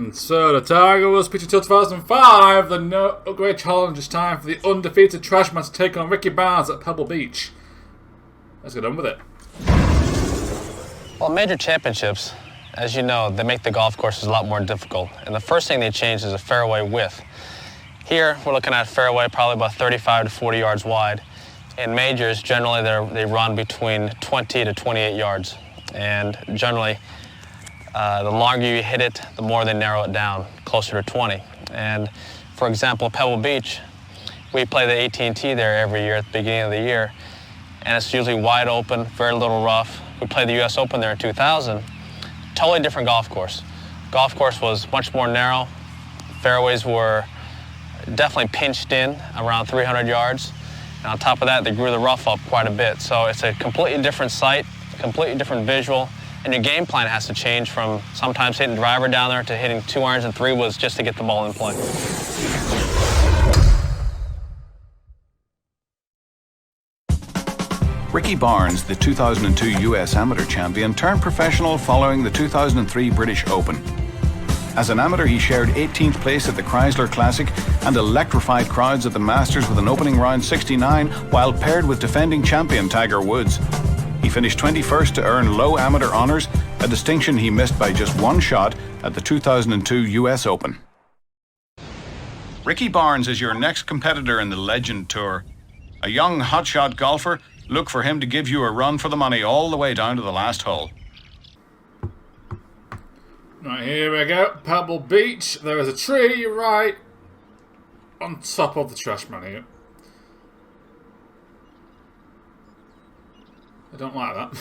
And so the Tiger was pitching till 2005. The no great challenge is time for the undefeated Trashman to take on Ricky Barnes at Pebble Beach. Let's get on with it. Well, major championships, as you know, they make the golf courses a lot more difficult. And the first thing they change is the fairway width. Here, we're looking at a fairway probably about 35 to 40 yards wide. In majors, generally they run between 20 to 28 yards. And generally, the longer you hit it, the more they narrow it down, closer to 20. And for example, Pebble Beach, we play the AT&T there every year at the beginning of the year. And it's usually wide open, very little rough. We played the US Open there in 2000. Totally different golf course. Golf course was much more narrow. Fairways were definitely pinched in around 300 yards. And on top of that, they grew the rough up quite a bit. So it's a completely different sight, completely different visual. And your game plan has to change from sometimes hitting driver down there to hitting 2 irons and 3 woods just to get the ball in play. Ricky Barnes, the 2002 US Amateur Champion, turned professional following the 2003 British Open. As an amateur, he shared 18th place at the Chrysler Classic and electrified crowds at the Masters with an opening round 69 while paired with defending champion Tiger Woods. He finished 21st to earn low amateur honours, a distinction he missed by just one shot at the 2002 US Open. Ricky Barnes is your next competitor in the Legend Tour. A young hotshot golfer. Look for him to give you a run for the money all the way down to the last hole. Right, here we go. Pebble Beach. There is a tree right on top of the Trashman here. I don't like that.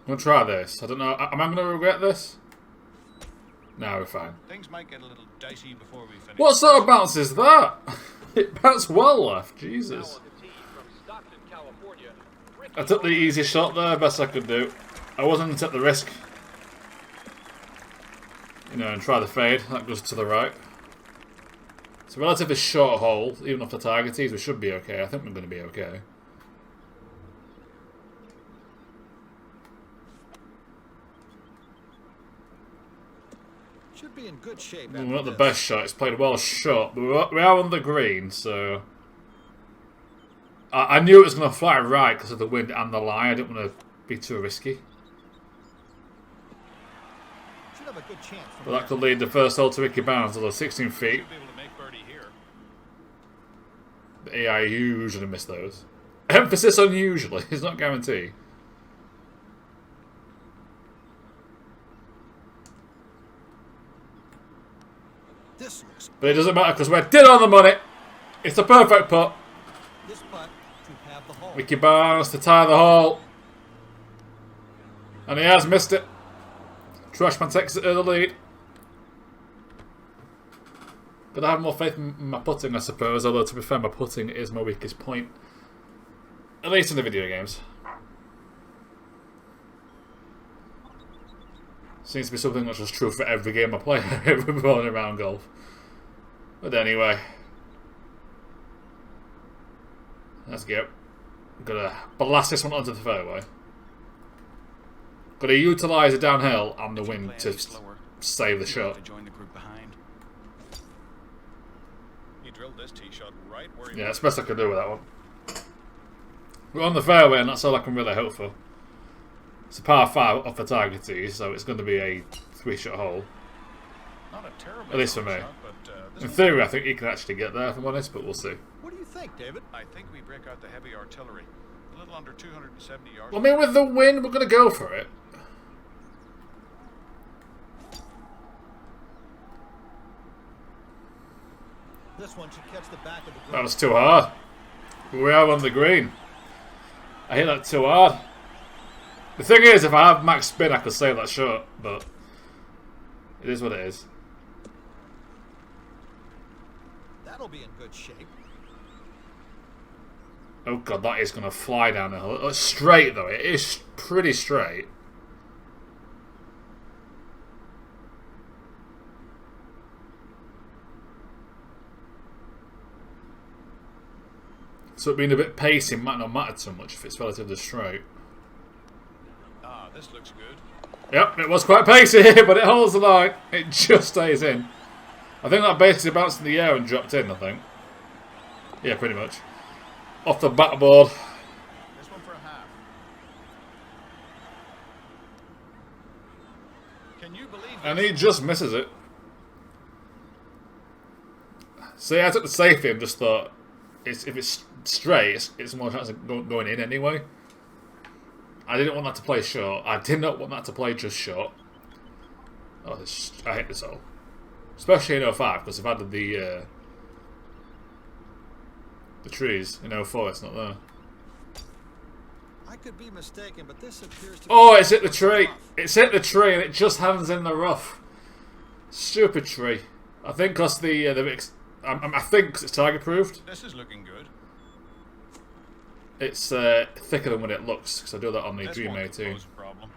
I'm going to try this. I don't know. Am I going to regret this? No, we're fine. Things might get a little dicey before we finish. What sort of bounce is that? It bounced well left. Jesus. I took the easy shot there, best I could do. I wasn't going to take the risk. You know, and try the fade. That goes to the right. It's a relatively short hole, even off the target tees. We should be okay. I think we're going to be okay. Should be in good shape. We're not the best shot. It's played well shot, but we are on the green, so I knew it was going to fly right because of the wind and the lie. I didn't want to be too risky. Should have a good chance. But that could lead the first hole to Ricky Barnes, although 16 feet. The AI usually miss those. Emphasis on usually. It's not guaranteed. But it doesn't matter because we're dead on the money. It's a perfect putt. This putt to have the hole. Ricky Barnes to tie the hole. And he has missed it. Trashman takes it to the lead. But I have more faith in my putting, I suppose. Although, to be fair, my putting is my weakest point. At least in the video games. Seems to be something that's just true for every game I play. Every rolling around golf. But anyway. Let's go. Gotta blast this one onto the fairway. Gotta utilise the downhill and the wind to save the shot. Yeah, that's the best I can do with that one. We're on the fairway and that's all I can really hope for. It's a par 5 off the target tee, so it's going to be a 3-shot hole. At least for me. In theory, I think he can actually get there, if I'm honest, but we'll see. What do you think, David? I think we break out the heavy artillery. A little under 270 yards. Well, I mean, with the wind, we're going to go for it. This one should catch the back of the green. That was too hard. We are on the green. I hit that too hard. The thing is, if I have max spin, I could save that shot, but it is what it is. That'll be in good shape. Oh god, that is going to fly down the hill. It's straight though, it is pretty straight. So it being a bit pacey might not matter too much if it's relatively straight. Ah, this looks good. Yep, it was quite pacey here, but it holds the line. It just stays in. I think that basically bounced in the air and dropped in, I think. Yeah, pretty much. Off the backboard. This one for a half. Can you believe this? And he just misses it. See, I took the safety and just thought, if it's straight, it's more chance of going in anyway. I didn't want that to play short. I did not want that to play just short. Oh, I hate this hole. Especially in 05, because I've added the trees. In 04, it's not there. I could be mistaken, but this appears to be... Oh, it's hit the tree. It's hit the tree and it just hangs in the rough. Stupid tree. I think because I think 'cause it's target proofed. This is looking good. It's thicker than what it looks, because I do that on the This Dream won't 18. pose a problem.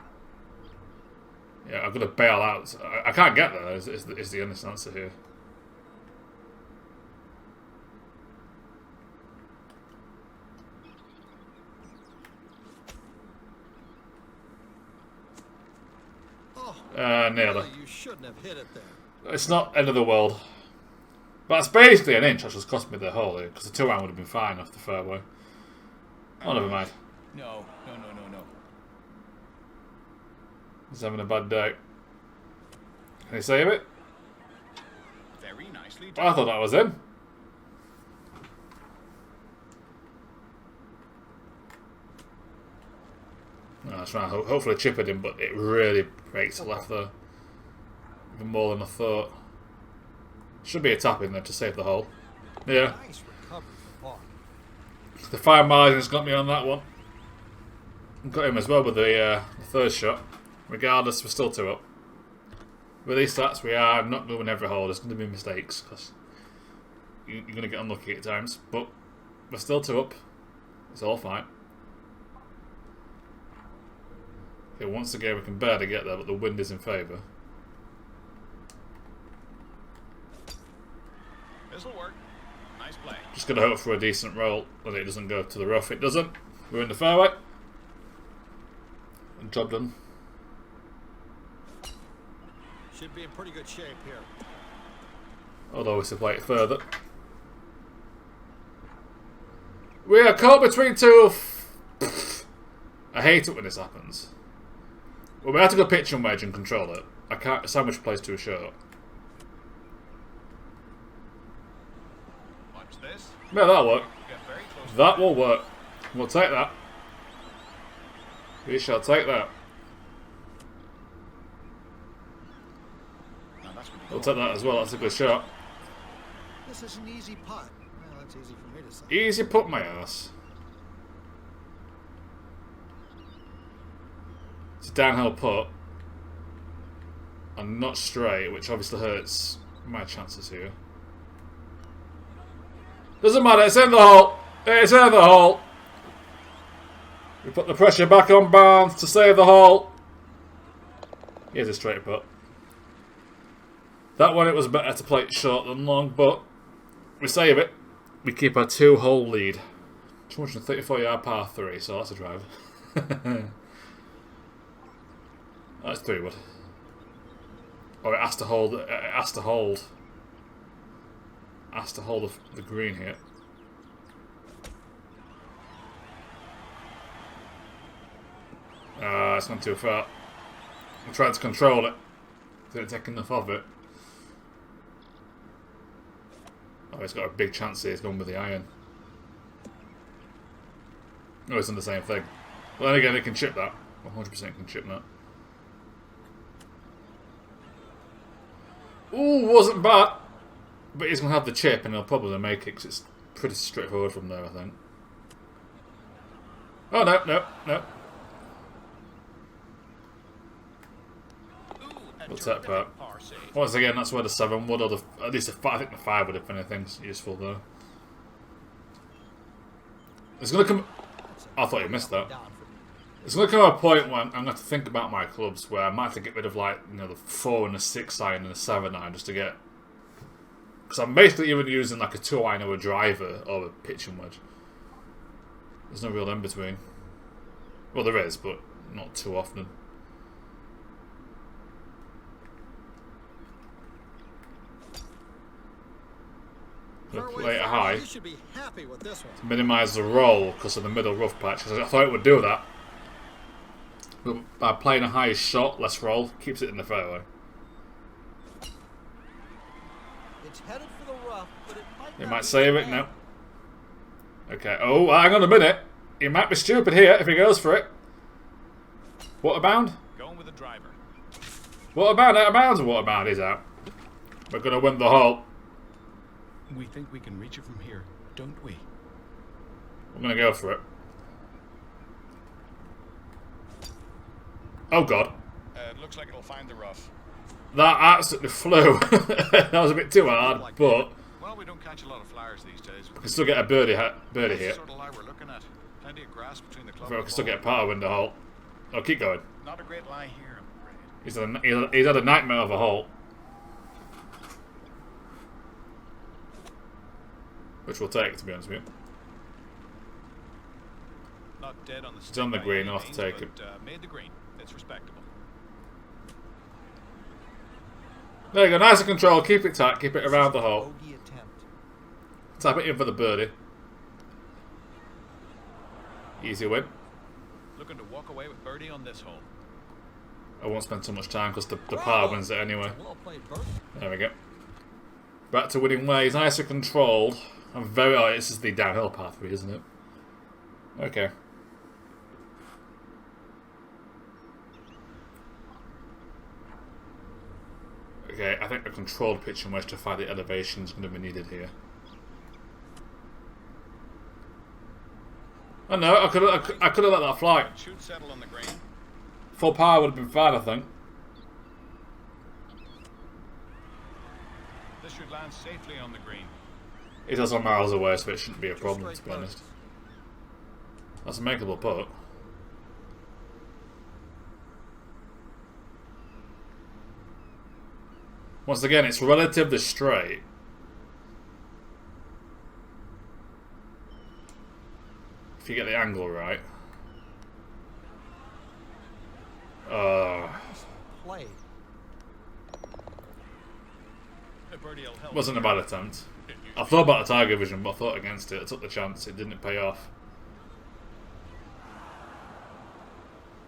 Yeah, I've got to bail out. I can't get there, is the honest answer here. Oh, Nearly. you shouldn't have hit it there. It's not end of the world. But that's basically an inch, which has cost me the hole here, because the 2-iron would have been fine off the fairway. Oh, never mind. No. He's having a bad day. Can he save it? Very nicely I done. thought that was in. No, that's right. Hopefully chip it in, but it really breaks it left there. Even more than I thought. Should be a tap in there to save the hole. Yeah. Nice recovery for par. The fine margin's got me on that one. Got him as well with the third shot. Regardless, we're still 2 up. With these stats, we are not doing every hole. There's going to be mistakes because you're going to get unlucky at times. But we're still 2 up. It's all fine. Okay, once again, we can barely get there, but the wind is in favour. This'll work. Nice play. Just going to hope for a decent roll that it doesn't go to the rough. It doesn't. We're in the fairway. And job done. Should be in pretty good shape here. Although we still play it further. We are caught between two. I hate it when this happens. Well, we have to go pitch and wedge and control it. I can't. Sandwich plays too short. Watch this. Yeah, that'll work. Get very close. That will work. We'll take that. We shall take that. Now that's really We'll cool. take that as well. That's a good shot. This is an easy putt. Well, that's easy for me to say. Easy put my ass. It's a downhill putt. And not straight, which obviously hurts my chances here. Doesn't matter, it's in the hole. It's in the hole. We put the pressure back on Barnes to save the hole. Here's a straight putt. That one, it was better to play it short than long, but we save it. We keep our 2-hole lead. 234-yard par 3, so that's a drive. That's 3-wood. Oh, it has to hold. It has to hold. Has to hold the green here. It's not too far. I'm trying to control it. Didn't take enough of it. Oh, he's got a big chance here. He's going with the iron. Oh, it's done the same thing. Well, then again, it can chip that. 100% can chip that. Ooh, wasn't bad. But he's going to have the chip and he'll probably make it because it's pretty straightforward from there, I think. Oh, no. What's that part? Once again, that's where the 7 would, or at least I think the 5 would, if anything's useful there. It's going to come... I thought you missed that. It's going to come a point when I'm going to have to think about my clubs where I might have to get rid of, like, you know, the 4 and a 6 iron and a 7 iron just to get... Because I'm basically even using like a 2 iron or a driver or a pitching wedge. There's no real in between. Well, there is, but not too often. Gonna play it high You should be happy with this one. to minimise the roll because of the middle rough patch. I thought it would do that, but by playing a higher shot, less roll, keeps it in the fairway. It's headed for the rough, but It might save it. No. Okay. Oh, hang on a minute. He might be stupid here if he goes for it. Water bound? Going with the driver. Water bound, out of bounds, or water bound is out. We're gonna win the hole. We think we can reach it from here, don't we? I'm gonna go for it. Oh god. It looks like it'll find the rough. That absolutely flew. That was a bit too hard, but Well, we don't catch a lot of flowers these days. we can still get a birdie That's here. the sort of lie we're looking at. Plenty of grass between the club We and can still the get a par to win the hole. Oh, keep going. ball. Not a great lie here, I'm afraid. He's had a nightmare of a hole. Which we'll take, to be honest with you. Not dead on the stick on the by green, any I'll have to means, take it. but, made the green. It's respectable. There you go, nice and control, keep it tight, keep it around the hole. bogey attempt. Tap it in for the birdie. Easy win. Looking to walk away with birdie on this hole. I won't spend too much time because the par wins it anyway. Well played, Bert. There we go. Back to winning ways, nice and controlled. I'm very. Oh, this is the downhill pathway, isn't it? Okay. Okay, I think a controlled pitch in which to find the elevation is going to be needed here. Oh no, I could have let that fly. Should settle on the green. Full power would have been fine, I think. This should land safely on the green. It does on miles away, so it shouldn't be a problem, to be honest. That's a makeable putt. Once again, it's relatively straight. If you get the angle right. Played. A birdie will help. Wasn't a bad attempt. I thought about the Tiger Vision, but I thought against it. I took the chance. It didn't pay off.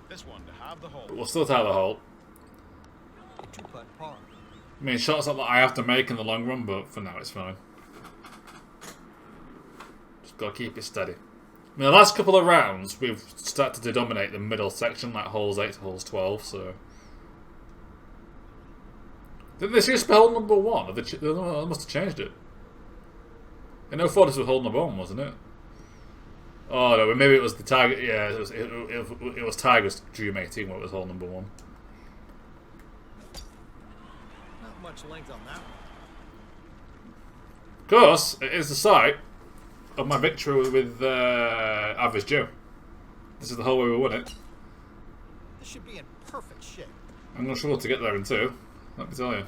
This one to have the hole. But we'll still tie the hole. Two-putt par. I mean, shots like that I have to make in the long run, but for now it's fine. Just gotta keep it steady. I mean, the last couple of rounds, we've started to dominate the middle section, like holes 8 to holes 12, so... Did they just hole number 1? They must have changed it. In 04 this was hole number 1, wasn't it? Oh no, maybe it was the Tiger... Yeah, it was Tiger's Dream 18 where it was hole number 1. Not much length on that one. Of course, it is the site of my victory with Average Joe. This is the hole where we won it. This should be in perfect shape. I'm not sure to get there in 2. Let me tell you.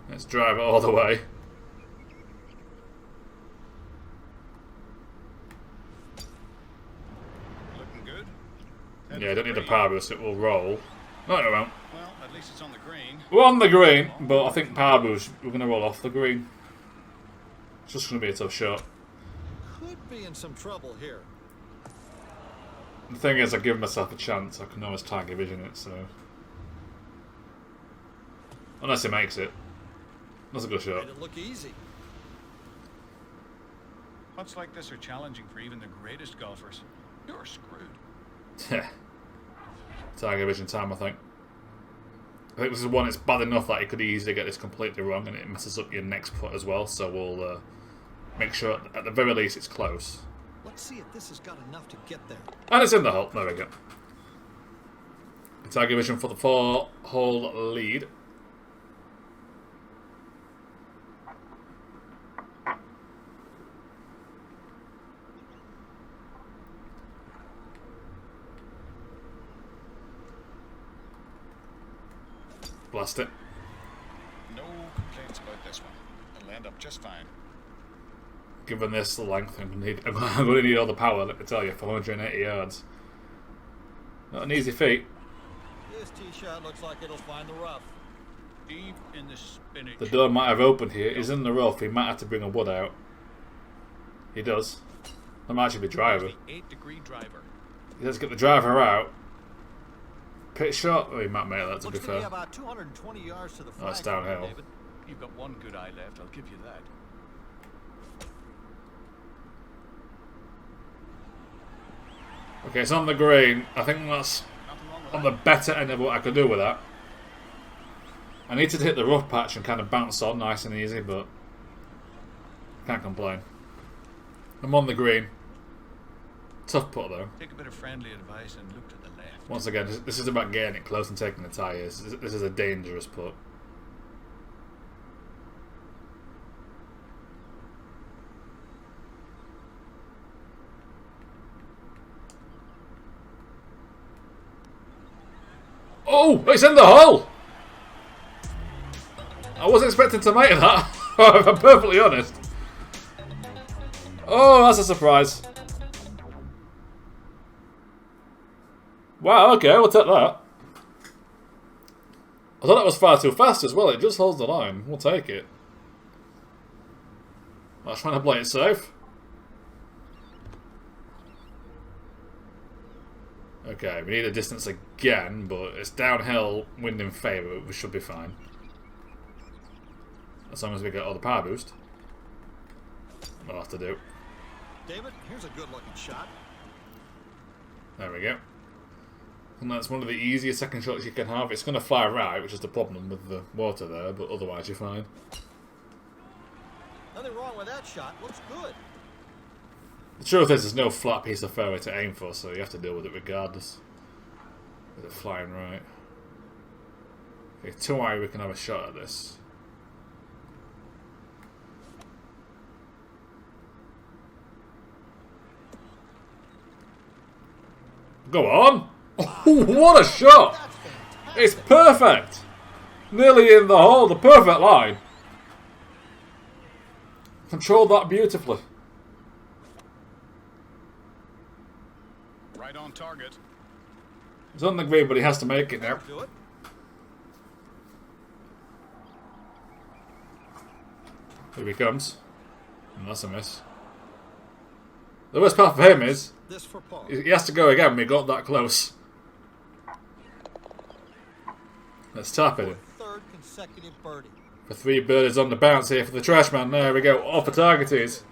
Let's drive it all the way. Looking good. Yeah, I don't need a power boost, it will roll. No, it won't. Well, at least it's on the green. We're on the green, but I think power boost, we're going to roll off the green. It's just going to be a tough shot. Could be in some trouble here. The thing is, I give myself a chance. I can always Tiger Vision it, so... Unless he makes it. That's a good shot. Made it look easy. Putts like this are challenging for even the greatest golfers. You're screwed. Tiger Vision time, I think. I think this is one that's bad enough that you could easily get this completely wrong and it messes up your next putt as well, so we'll make sure at the very least it's close. Let's see if this has got enough to get there. And it's in the hole. There we go. Tiger Vision for the 4-hole lead. Blast it. No complaints about this one. It'll end up just fine. Given this length, I'm going to need all the power, let me tell you, for 180 yards. Not an easy feat. This tee shot looks like it'll find the rough. Deep in the spinach. The door might have opened here. He's in the rough. He might have to bring a wood out. He does. That might actually be driver. 8-degree driver. He has to get the driver out. Pit shot. Oh, he might make that, to be Looks to be fair. about 220 yards to the flag. That's downhill. David. You've got one good eye left, I'll give you that. Okay, it's on the green. I think that's Nothing wrong with on that. the better end of what I could do with that. I need to hit the rough patch and kind of bounce on nice and easy, but can't complain. I'm on the green. Tough putt though. Take a bit of friendly advice and look to the left. Once again, this is about getting it close and taking the tyres. This is a dangerous putt. Oh, it's in the hole! I wasn't expecting to make that, if I'm perfectly honest. Oh, that's a surprise. Wow, okay, we'll take that. I thought that was far too fast as well. It just holds the line. We'll take it. I was trying to play it safe. Okay, we need a distance again, but it's downhill, wind in favour. We should be fine. As long as we get all the power boost. We'll have to do. David, here's a good-looking shot. There we go. And that's one of the easiest second shots you can have. It's going to fly right, which is the problem with the water there, but otherwise you're fine. Nothing wrong with that shot. Looks good. The truth is, there's no flat piece of fairway to aim for, so you have to deal with it regardless. With it flying right. Okay, 2-iron, we can have a shot at this. Go on! Oh, what a shot! That's fantastic. It's perfect! Nearly in the hole, the perfect line. Controlled that beautifully. Right on target. He's on the green, but he has to make it now. Do it. Here he comes. And that's a miss. The worst part for him is This for Paul. he has to go again. We got that close. Let's tap it in. Third consecutive birdie. For 3 birdies on the bounce here for the Trashman. There we go. Off the target is.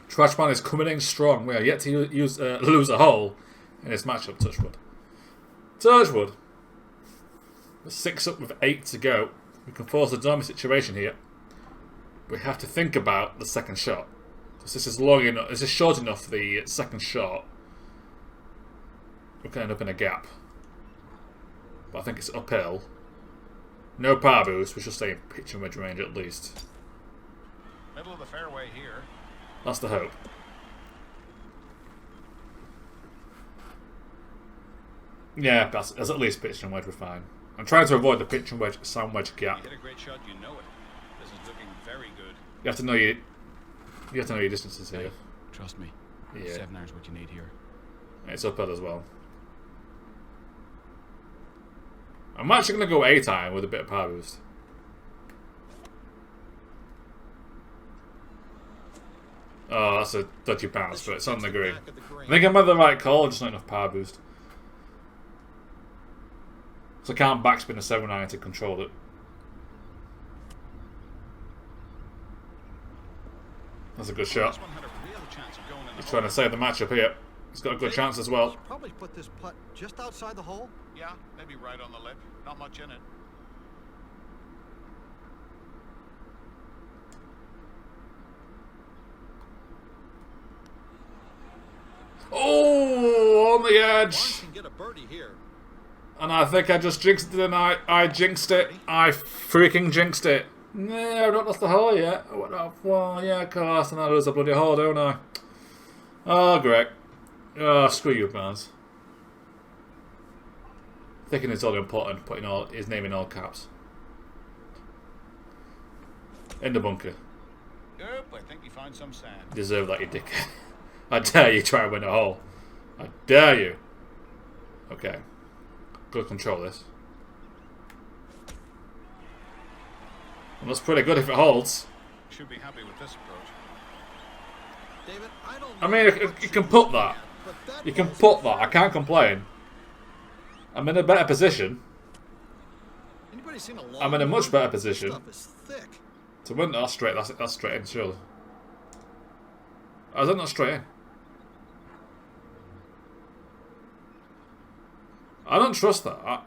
Trashman is coming in strong. We are yet to lose a hole in this matchup. Touchwood. Touchwood. We're 6 up with 8 to go. We can force a dummy situation here. We have to think about the second shot. Because this is long enough. This is short enough for the second shot. We can end up in a gap. But I think it's uphill. No power boost. We should stay in pitch and wedge range at least. Middle of the fairway here. That's the hope. Yeah, that's at least pitch and wedge. We're fine. I'm trying to avoid the pitch and wedge, sound wedge gap. You hit a great shot, you know it. This is looking very good. You have to know your distances here. Trust me. Yeah. 7 hours what you need here. It's uphill as well. I'm actually going to go A-time with a bit of power boost. Oh, that's a dodgy bounce, but it's on the green. I think I'm at the right call, just not enough power boost. So I can't backspin a 7-iron to control it. That's a good shot. This one had a real chance of going in the He's hole. trying to save the matchup here. He's got a good chance as well. Should probably put this putt just outside the hole. Yeah, maybe right on the lip. Not much in it. Oh, on the One edge. can get a birdie here. And I think I just jinxed it, and I jinxed it. I freaking jinxed it. No, I've not lost the hole yet. I went off. Well, yeah, of course, and I lose a bloody hole, don't I? Oh, great. Oh, screw you, Barnes. Thinking it's all important, putting all his name in all caps. In the bunker. Yep, I think he found some sand. Deserve that, you dickhead. I dare you try and win a hole. I dare you. Okay. Good control this. Well, that's pretty good if it holds. Should be happy with this approach. David, I don't I know mean, what you can put that. but that You can ball's put that. I can't complain. I'm in a better position. Anybody seen a long I'm in a much one? better This position. stuff is thick. To win that straight, that's straight in, surely. Oh, is that not straight in? I don't trust that.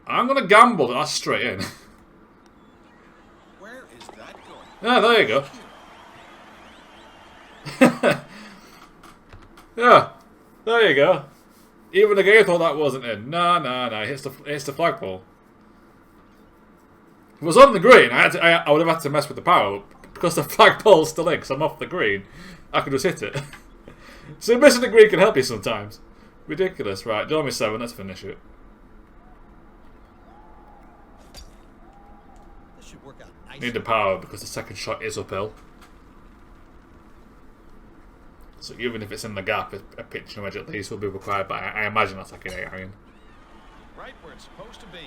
I'm going to gamble that that's straight in. Where is that going? Yeah, there you go. Yeah, there you go. Even the game thought that wasn't in. No, it hits the flagpole. If it was on the green, I would have had to mess with the power. Because the flagpole's still in, because I'm off the green, I could just hit it. So missing the green can help you sometimes. Ridiculous. Right, Dormy 7, let's finish it. This should work out nice. Need the power because the second shot is uphill. So even if it's in the gap, a pitching wedge at least will be required, but I imagine that's like an 8 iron. Right where it's supposed to be.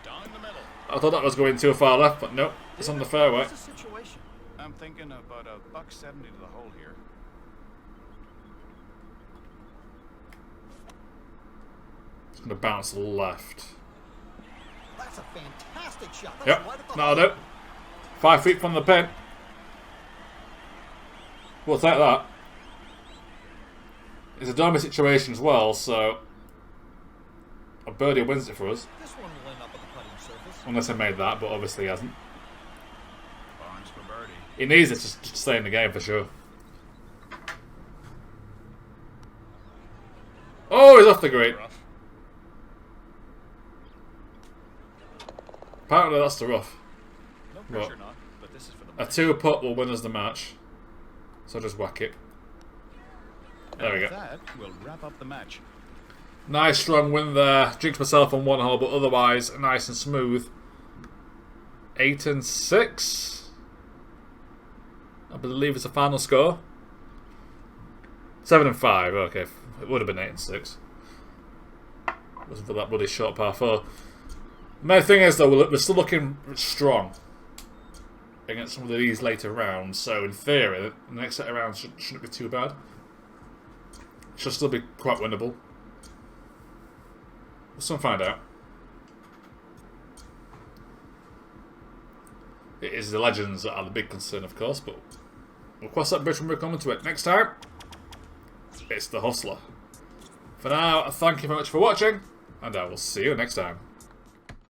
Down the middle. I thought that was going too far left, but nope, it's on the fairway. What's the situation? I'm thinking about $1.70 to the hole here. It's going to bounce left. That's a fantastic shot. That's Yep, right at the that'll hole. do. 5 feet from the pin. We'll take that. It's a Dormy situation as well, so a birdie wins it for us. This one will end up on the putting surface. Unless I made that, but obviously he hasn't. Barnes for birdie. He needs it to stay in the game for sure. Oh, he's off the green. Rough. Apparently that's the rough. No pressure, What? not. But this is for the A money. 2-putt will win us the match. So just whack it. There we With go. that, we'll wrap up the match. Nice strong win there. Jinxed myself on one hole, but otherwise nice and smooth. 8 and 6. I believe it's the final score. 7 and 5. Okay, it would have been 8 and 6. Wasn't for that bloody short par 4. The main thing is though, we're still looking strong against some of these later rounds. So in theory, the next set of rounds shouldn't be too bad. Should still be quite winnable. We'll soon find out. It is the legends that are the big concern, of course, but we'll cross that bridge when we come to it. Next time, it's the Hustler. For now, thank you very much for watching, and I will see you next time.